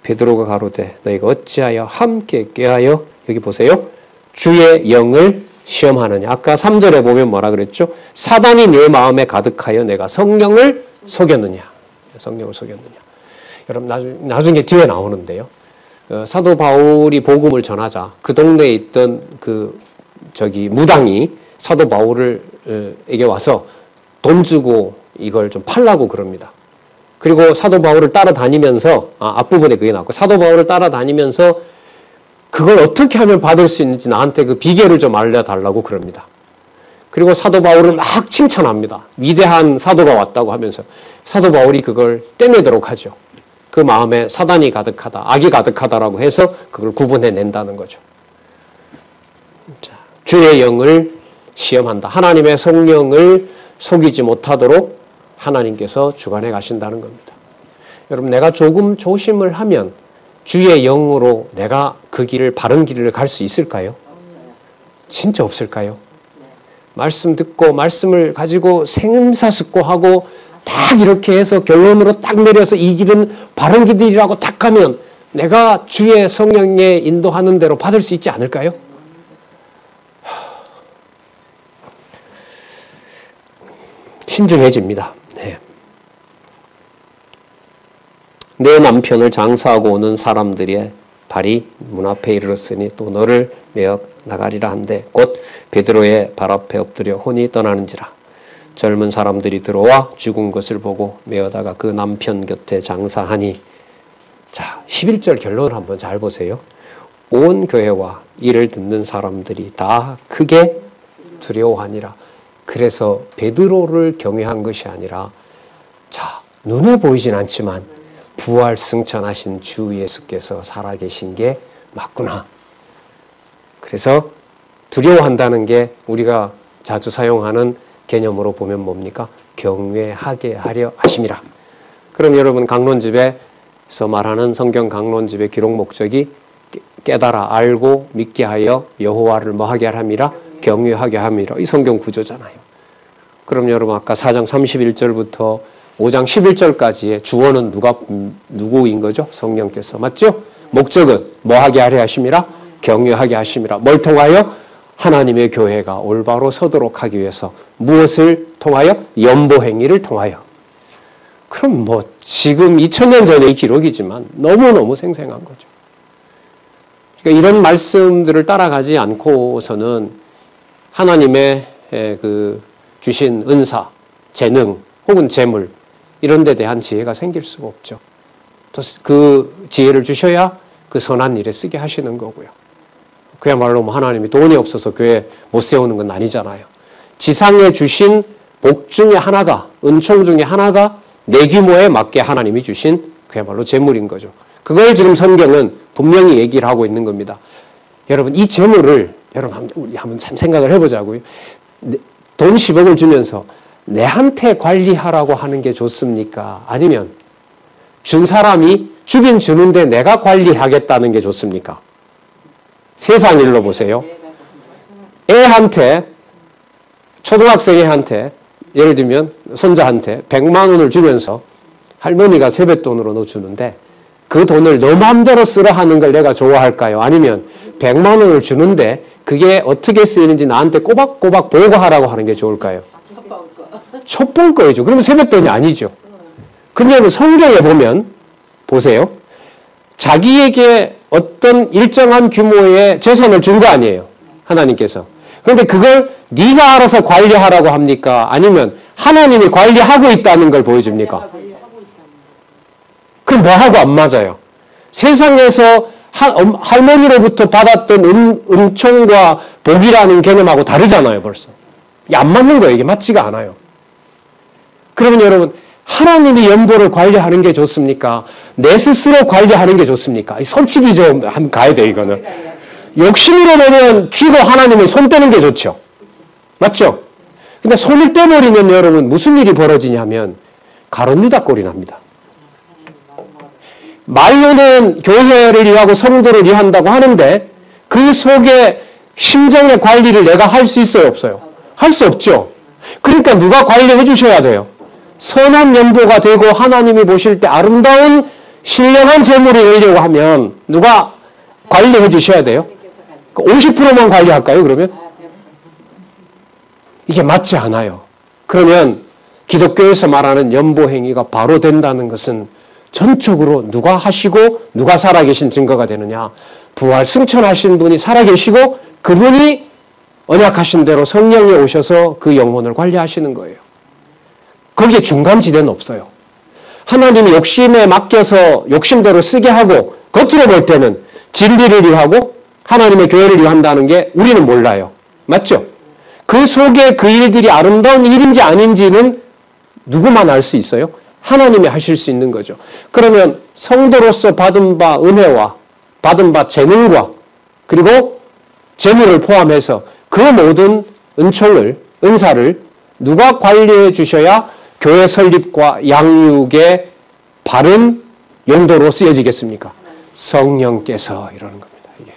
베드로가 가로되 너희가 어찌하여 함께 꾀하여 여기 보세요. 주의 영을 시험하느냐. 아까 3절에 보면 뭐라 그랬죠? 사단이 내 마음에 가득하여 내가 성령을 속였느냐. 성령을 속였느냐. 여러분 나중에 뒤에 나오는데요. 사도 바울이 복음을 전하자 그 동네에 있던 무당이 사도 바울에게 와서 돈 주고 이걸 좀 팔라고 그럽니다. 그리고 사도 바울을 따라다니면서 앞부분에 그게 나왔고 사도 바울을 따라다니면서 그걸 어떻게 하면 받을 수 있는지 나한테 그 비결을 좀 알려달라고 그럽니다. 그리고 사도 바울을 막 칭찬합니다. 위대한 사도가 왔다고 하면서 사도 바울이 그걸 떼내도록 하죠. 그 마음에 사단이 가득하다, 악이 가득하다라고 해서 그걸 구분해낸다는 거죠. 자, 주의 영을 시험한다. 하나님의 성령을 속이지 못하도록 하나님께서 주관해 가신다는 겁니다. 여러분 내가 조금 조심을 하면 주의 영으로 내가 그 길을 바른 길을 갈 수 있을까요? 없어요. 진짜 없을까요? 네. 말씀 듣고 말씀을 가지고 생사숙고하고 딱 이렇게 해서 결론으로 딱 내려서 이 길은 바른 길이라고 딱 가면 내가 주의 성령의 인도하는 대로 받을 수 있지 않을까요? 신중해집니다. 네. 내 남편을 장사하고 오는 사람들의 발이 문 앞에 이르렀으니 또 너를 메어 나가리라 한데 곧 베드로의 발 앞에 엎드려 혼이 떠나는지라. 젊은 사람들이 들어와 죽은 것을 보고 메어다가 그 남편 곁에 장사하니. 자, 11절 결론을 한번 잘 보세요. 온 교회와 이를 듣는 사람들이 다 크게 두려워하니라. 그래서 베드로를 경외한 것이 아니라 자, 눈에 보이진 않지만 부활 승천하신 주 예수께서 살아계신 게 맞구나. 그래서 두려워한다는 게 우리가 자주 사용하는 개념으로 보면 뭡니까? 경외하게 하려 하심이라. 그럼 여러분 강론집에서 말하는 성경 강론집의 기록 목적이 깨달아 알고 믿게 하여 여호와를 뭐하게 함이라? 경외하게 함이라. 이 성경 구조잖아요. 그럼 여러분 아까 4장 31절부터 5장 11절까지의 주어는 누구인 거죠? 성령께서. 맞죠? 목적은 뭐하게 하려 하심이라? 경외하게 하심이라. 뭘 통하여? 하나님의 교회가 올바로 서도록 하기 위해서. 무엇을 통하여? 연보행위를 통하여. 그럼 뭐 지금 2000년 전의 기록이지만 너무너무 생생한 거죠. 그러니까 이런 말씀들을 따라가지 않고서는 하나님의 주신 은사, 재능 혹은 재물 이런 데 대한 지혜가 생길 수가 없죠. 또 그 지혜를 주셔야 그 선한 일에 쓰게 하시는 거고요. 그야말로 뭐 하나님이 돈이 없어서 교회 못 세우는 건 아니잖아요. 지상에 주신 복 중에 하나가, 은총 중에 하나가 내 규모에 맞게 하나님이 주신 그야말로 재물인 거죠. 그걸 지금 성경은 분명히 얘기를 하고 있는 겁니다. 여러분 이 재물을 우리 한번 참 생각을 해보자고요. 돈 10억을 주면서 내한테 관리하라고 하는 게 좋습니까? 아니면 준 사람이 주긴 주는데 내가 관리하겠다는 게 좋습니까? 세상 일로 보세요. 애한테, 초등학생애한테 예를 들면 손자한테 100만 원을 주면서 할머니가 세뱃돈으로 넣어주는데 그 돈을 너 마음대로 쓰라 하는 걸 내가 좋아할까요? 아니면 100만 원을 주는데 그게 어떻게 쓰이는지 나한테 꼬박꼬박 보고하라고 하는 게 좋을까요? 첩볼 거죠. 그러면 세뱃돈이 아니죠. 그러면 성경에 보면 보세요. 자기에게 어떤 일정한 규모의 재산을 준 거 아니에요. 하나님께서. 그런데 그걸 네가 알아서 관리하라고 합니까? 아니면 하나님이 관리하고 있다는 걸 보여줍니까? 그럼 뭐하고 안 맞아요? 세상에서 할머니로부터 받았던 은총과 복이라는 개념하고 다르잖아요, 벌써. 이게 안 맞는 거예요. 이게 맞지가 않아요. 그러면 여러분, 하나님이 연보를 관리하는 게 좋습니까? 내 스스로 관리하는 게 좋습니까? 솔직히 좀 한번 가야 돼, 이거는. 욕심으로 보면 쥐고 하나님은 손 떼는 게 좋죠. 맞죠? 근데 손을 떼버리면 여러분 무슨 일이 벌어지냐면 가룟유다 꼴이 납니다. 말로는 교회를 위하고 성도를 위한다고 하는데 그 속에 심정의 관리를 내가 할 수 있어요, 없어요? 할 수 없죠. 그러니까 누가 관리해 주셔야 돼요. 선한 연보가 되고 하나님이 보실 때 아름다운 신령한 재물이 되려고 하면 누가 관리해 주셔야 돼요? 50%만 관리할까요, 그러면? 이게 맞지 않아요. 그러면 기독교에서 말하는 연보행위가 바로 된다는 것은 전적으로 누가 하시고 누가 살아계신 증거가 되느냐. 부활 승천하신 분이 살아계시고 그분이 언약하신 대로 성령이 오셔서 그 영혼을 관리하시는 거예요. 거기에 중간지대는 없어요. 하나님이 욕심에 맡겨서 욕심대로 쓰게 하고 겉으로 볼 때는 진리를 일하고 하나님의 교회를 일한다는 게 우리는 몰라요. 맞죠? 그 속에 그 일들이 아름다운 일인지 아닌지는 누구만 알 수 있어요? 하나님이 하실 수 있는 거죠. 그러면 성도로서 받은 바 은혜와 받은 바 재능과 그리고 재물을 포함해서 그 모든 은총을, 은사를 누가 관리해 주셔야 교회 설립과 양육의 바른 용도로 쓰여지겠습니까? 성령께서 이러는 겁니다. 이게.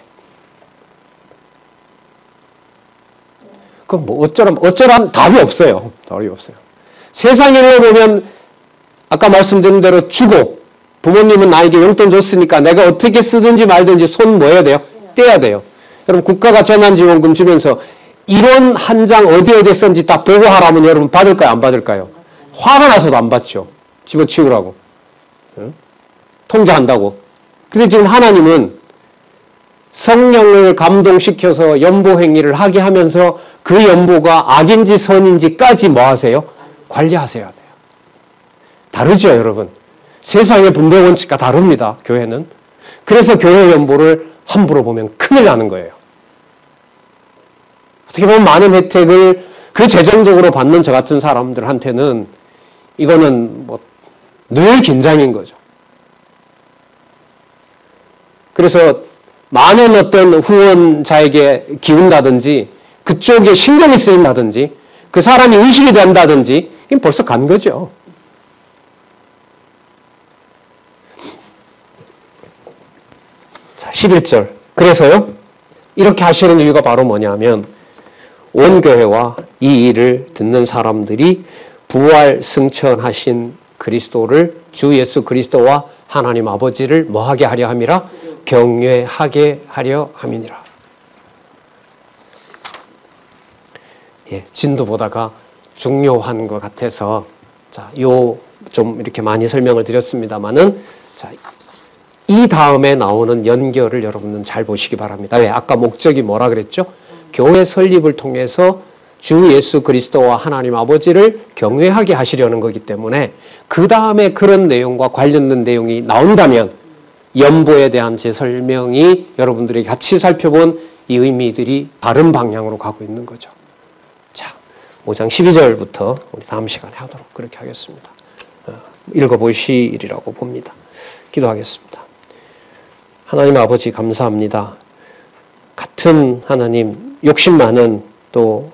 그럼 뭐 어쩌란 답이 없어요. 답이 없어요. 세상에 보면 아까 말씀드린 대로 주고 부모님은 나에게 용돈 줬으니까 내가 어떻게 쓰든지 말든지 손 뭐 해야 돼요? 떼야 돼요. 여러분 국가가 재난지원금 주면서 이론 한 장 어디에 썼는지 다 보고하라면 여러분 받을까요? 안 받을까요? 화가 나서도 안 받죠. 집어치우라고. 통제한다고. 근데 지금 하나님은 성령을 감동시켜서 연보행위를 하게 하면서 그 연보가 악인지 선인지까지 뭐 하세요? 관리하셔야 돼요. 다르죠, 여러분. 세상의 분배 원칙과 다릅니다, 교회는. 그래서 교회 연보를 함부로 보면 큰일 나는 거예요. 어떻게 보면 많은 혜택을 그 재정적으로 받는 저 같은 사람들한테는 이거는 뭐 늘 긴장인 거죠. 그래서 많은 어떤 후원자에게 기운다든지 그쪽에 신경이 쓰인다든지 그 사람이 의식이 된다든지 이건 벌써 간 거죠. 자, 11절. 그래서요. 이렇게 하시는 이유가 바로 뭐냐면 온 교회와 이 일을 듣는 사람들이 부활 승천하신 그리스도를 주 예수 그리스도와 하나님 아버지를 뭐하게 하려 함이라? 경외하게 하려 함이니라. 예, 진도보다가 중요한 것 같아서 자, 좀 이렇게 많이 설명을 드렸습니다만은 자, 이 다음에 나오는 연결을 여러분은 잘 보시기 바랍니다. 왜? 아까 목적이 뭐라 그랬죠? 교회 설립을 통해서 주 예수 그리스도와 하나님 아버지를 경외하게 하시려는 거기 때문에 그 다음에 그런 내용과 관련된 내용이 나온다면 연보에 대한 제 설명이 여러분들이 같이 살펴본 이 의미들이 다른 방향으로 가고 있는 거죠. 자, 5장 12절부터 우리 다음 시간에 하도록 그렇게 하겠습니다. 읽어보시리라고 봅니다. 기도하겠습니다. 하나님 아버지 감사합니다. 같은 하나님, 욕심 많은 또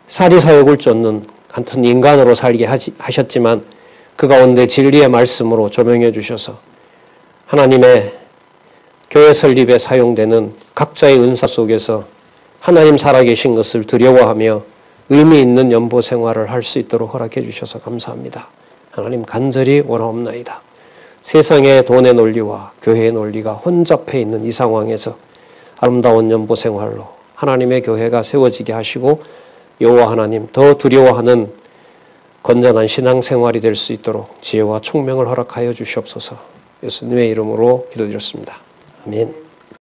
사리사욕을 쫓는 같은 인간으로 살게 하셨지만 그 가운데 진리의 말씀으로 조명해 주셔서 하나님의 교회 설립에 사용되는 각자의 은사 속에서 하나님 살아계신 것을 두려워하며 의미 있는 연보 생활을 할 수 있도록 허락해 주셔서 감사합니다. 하나님 간절히 원하옵나이다. 세상의 돈의 논리와 교회의 논리가 혼잡해 있는 이 상황에서 아름다운 연보 생활로 하나님의 교회가 세워지게 하시고 여호와 하나님 더 두려워하는 건전한 신앙생활이 될 수 있도록 지혜와 총명을 허락하여 주시옵소서. 예수님의 이름으로 기도드렸습니다. 아멘.